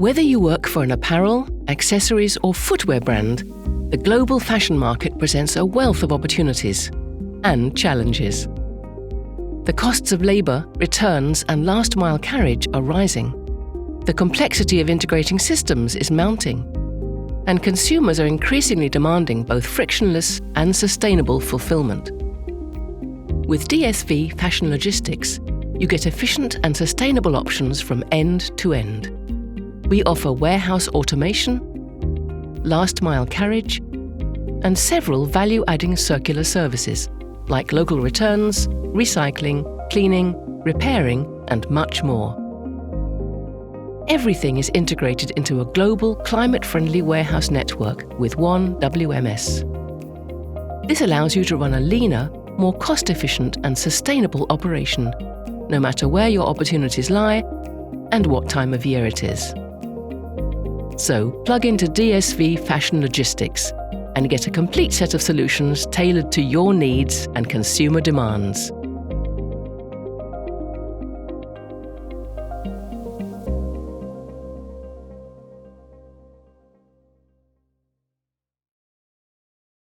Whether you work for an apparel, accessories or footwear brand, the global fashion market presents a wealth of opportunities and challenges. The costs of labour, returns and last-mile carriage are rising. The complexity of integrating systems is mounting. And consumers are increasingly demanding both frictionless and sustainable fulfillment. With DSV Fashion Logistics, you get efficient and sustainable options from end to end. We offer warehouse automation, last-mile carriage, and several value-adding circular services, like local returns, recycling, cleaning, repairing, and much more. Everything is integrated into a global, climate-friendly warehouse network with one WMS. This allows you to run a leaner, more cost-efficient and sustainable operation, no matter where your opportunities lie and what time of year it is. So, plug into DSV Fashion Logistics and get a complete set of solutions tailored to your needs and consumer demands.